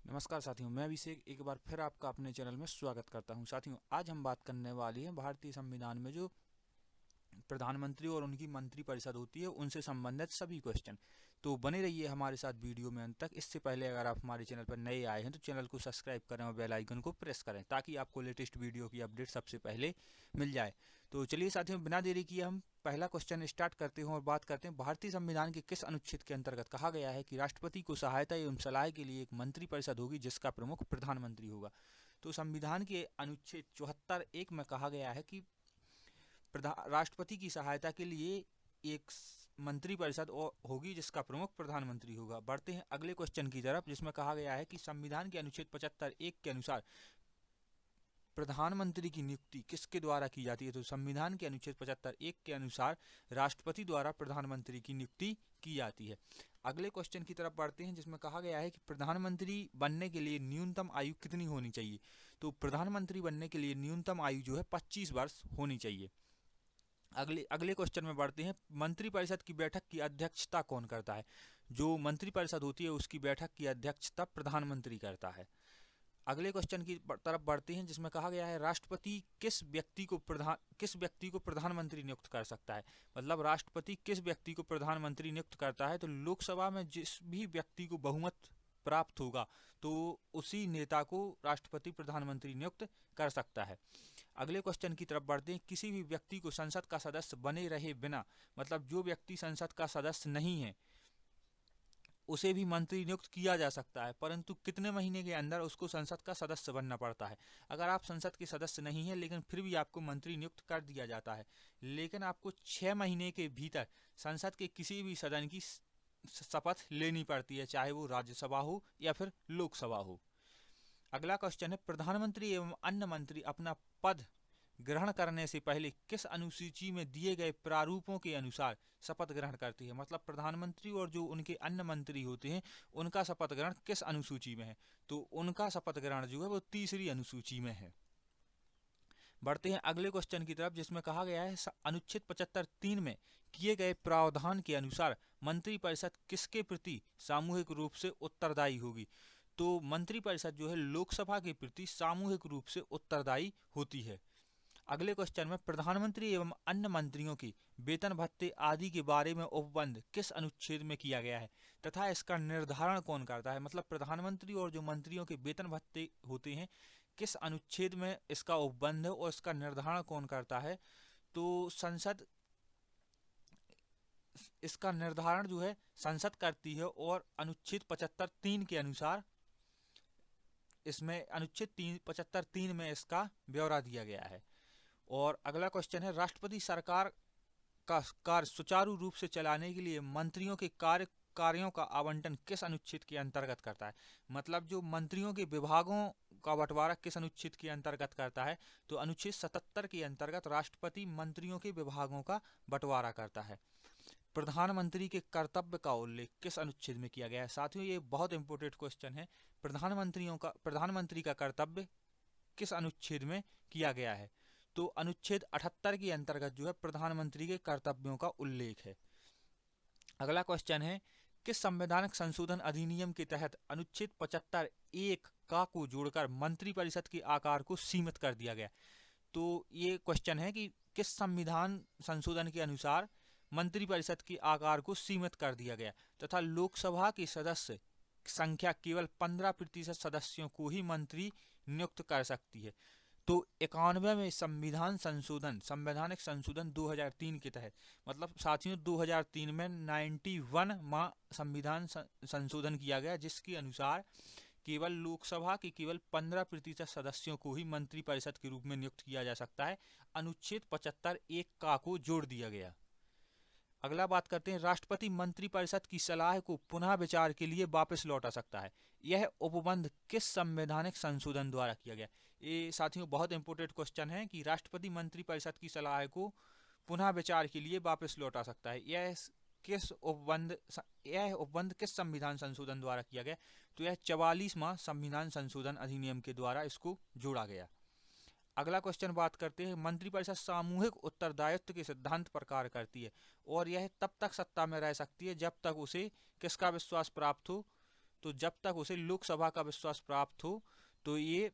नमस्कार साथियों, मैं अभिषेक एक बार फिर आपका अपने चैनल में स्वागत करता हूं। साथियों, आज हम बात करने वाली हैं भारतीय संविधान में जो प्रधानमंत्री और उनकी मंत्रिपरिषद होती है उनसे संबंधित सभी क्वेश्चन। तो बने रहिए हमारे साथ वीडियो में अंत तक। इससे पहले अगर आप हमारे चैनल पर नए आए हैं तो चैनल को सब्सक्राइब करें और बेल आइकन को प्रेस करें ताकि आपको लेटेस्ट वीडियो की अपडेट सबसे पहले मिल जाए। तो चलिए साथियों, बिना देरी किए हम पहला क्वेश्चन स्टार्ट करते हैं और बात करते हैं भारतीय संविधान के किस अनुच्छेद के अंतर्गत कहा गया है कि राष्ट्रपति को सहायता एवं सलाह के लिए एक मंत्रिपरिषद होगी जिसका प्रमुख प्रधानमंत्री होगा। तो संविधान के अनुच्छेद 74(1) में कहा गया है कि राष्ट्रपति की सहायता के लिए एक मंत्रिपरिषद होगी जिसका प्रमुख प्रधानमंत्री होगा। बढ़ते हैं अगले क्वेश्चन की तरफ जिसमें कहा गया है कि संविधान के अनुच्छेद 75(1) के अनुसार प्रधानमंत्री की नियुक्ति किसके द्वारा की जाती है। तो संविधान के अनुच्छेद 75(1) के अनुसार राष्ट्रपति द्वारा प्रधानमंत्री की नियुक्ति की जाती है। अगले क्वेश्चन की तरफ बढ़ते हैं जिसमें कहा गया है कि प्रधानमंत्री बनने के लिए न्यूनतम आयु कितनी होनी चाहिए। तो प्रधानमंत्री बनने के लिए न्यूनतम आयु जो है 25 वर्ष होनी चाहिए। अगले क्वेश्चन में बढ़ते हैं, मंत्रिपरिषद की बैठक की अध्यक्षता कौन करता है। जो मंत्रिपरिषद होती है उसकी बैठक की अध्यक्षता प्रधानमंत्री करता है। अगले क्वेश्चन की तरफ बढ़ते हैं जिसमें कहा गया है राष्ट्रपति किस व्यक्ति को प्रधानमंत्री नियुक्त कर सकता है। मतलब राष्ट्रपति किस व्यक्ति को प्रधानमंत्री नियुक्त करता है। तो लोकसभा में जिस भी व्यक्ति को बहुमत प्राप्त होगा तो उसी नेता को राष्ट्रपति प्रधानमंत्री नियुक्त कर सकता है। अगले क्वेश्चन की तरफ बढ़ते हैं, किसी भी व्यक्ति को संसद का सदस्य बने रहे बिना, मतलब जो व्यक्ति संसद का सदस्य नहीं है उसे भी मंत्री नियुक्त किया जा सकता है, परंतु कितने महीने के अंदर उसको संसद का सदस्य बनना पड़ता है। अगर आप संसद के सदस्य नहीं हैं लेकिन फिर भी आपको मंत्री नियुक्त कर दिया जाता है, लेकिन आपको 6 महीने के भीतर संसद के किसी भी सदन की शपथ लेनी पड़ती है, चाहे वो राज्यसभा हो या फिर लोकसभा हो। अगला क्वेश्चन है, प्रधानमंत्री एवं अन्य मंत्री अपना पद ग्रहण करने से पहले किस अनुसूची में दिए गए प्रारूपों के अनुसार शपथ ग्रहण करती है। मतलब प्रधानमंत्री और जो उनके अन्य मंत्री होते हैं उनका शपथ ग्रहण किस अनुसूची में है। तो उनका शपथ ग्रहण जो है वो तीसरी अनुसूची में है। बढ़ते हैं अगले क्वेश्चन की तरफ जिसमें कहा गया है अनुच्छेद 75(3) में किए गए प्रावधान के अनुसार मंत्रिपरिषद किसके प्रति सामूहिक रूप से उत्तरदायी होगी। तो मंत्रिपरिषद जो है लोकसभा के प्रति सामूहिक रूप से उत्तरदायी होती है। अगले क्वेश्चन में प्रधानमंत्री एवं अन्य मंत्रियों की वेतन भत्ते आदि के बारे में उपबंध किस अनुच्छेद में किया गया है तथा इसका निर्धारण कौन करता है। मतलब प्रधानमंत्री और जो मंत्रियों के वेतन भत्ते होते हैं किस अनुच्छेद में इसका उपबंध है और इसका निर्धारण कौन करता है। तो संसद इसका निर्धारण जो है संसद करती है और अनुच्छेद 75(3) के अनुसार इसमें अनुच्छेद 75(3) में इसका ब्यौरा दिया गया है। और अगला क्वेश्चन है, राष्ट्रपति सरकार का कार्य सुचारू रूप से चलाने के लिए मंत्रियों के कार्यों का आवंटन किस अनुच्छेद के अंतर्गत करता है। मतलब जो मंत्रियों के विभागों का बंटवारा किस अनुच्छेद के अंतर्गत करता है। तो अनुच्छेद 77 के अंतर्गत राष्ट्रपति मंत्रियों के विभागों का बंटवारा करता है। प्रधानमंत्री के कर्तव्य का उल्लेख किस अनुच्छेद में किया गया है। साथियों, ये बहुत इंपॉर्टेंट क्वेश्चन है। प्रधानमंत्री का कर्तव्य किस अनुच्छेद में किया गया है। तो अनुच्छेद 78 के अंतर्गत जो है प्रधानमंत्री के कर्तव्यों का उल्लेख है। अगला क्वेश्चन है, किस संवैधानिक संशोधन अधिनियम के तहत अनुच्छेद 75(1) का को जोड़कर मंत्रिपरिषद के आकार को सीमित कर दिया गया। तो ये क्वेश्चन है कि किस संविधान संशोधन के अनुसार मंत्रिपरिषद के आकार को सीमित कर दिया गया तथा लोकसभा के सदस्य संख्या केवल 15% सदस्यों को ही मंत्री नियुक्त कर सकती है। तो 91 में संवैधानिक संशोधन 2003 के तहत, मतलब साथियों 2003 में 91वां संविधान संशोधन किया गया जिसके अनुसार केवल लोकसभा के केवल 15% सदस्यों को ही मंत्रिपरिषद के रूप में नियुक्त किया जा सकता है। अनुच्छेद 75(1) का को जोड़ दिया गया। अगला बात करते हैं, राष्ट्रपति मंत्रिपरिषद की सलाह को पुनः विचार के लिए वापस लौटा सकता है। यह उपबंध किस संवैधानिक संशोधन द्वारा किया गया। ये साथियों बहुत इंपॉर्टेंट क्वेश्चन है कि राष्ट्रपति मंत्रिपरिषद की सलाह को पुनः विचार के लिए वापस लौटा सकता है। यह उपबंध किस संविधान संशोधन द्वारा किया गया। तो यह 44वां संविधान संशोधन अधिनियम के द्वारा इसको जोड़ा गया। अगला क्वेश्चन बात करते हैं, मंत्रिपरिषद सामूहिक उत्तरदायित्व के सिद्धांत पर कार्य करती है और यह तब तक सत्ता में रह सकती है जब तक उसे किसका विश्वास प्राप्त हो। तो जब तक उसे लोकसभा का विश्वास प्राप्त हो तो ये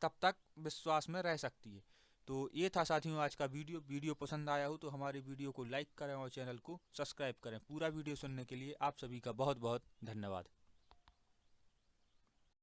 तब तक विश्वास में रह सकती है। तो ये था साथियों आज का वीडियो पसंद आया हो तो हमारे वीडियो को लाइक करें और चैनल को सब्सक्राइब करें। पूरा वीडियो सुनने के लिए आप सभी का बहुत बहुत धन्यवाद।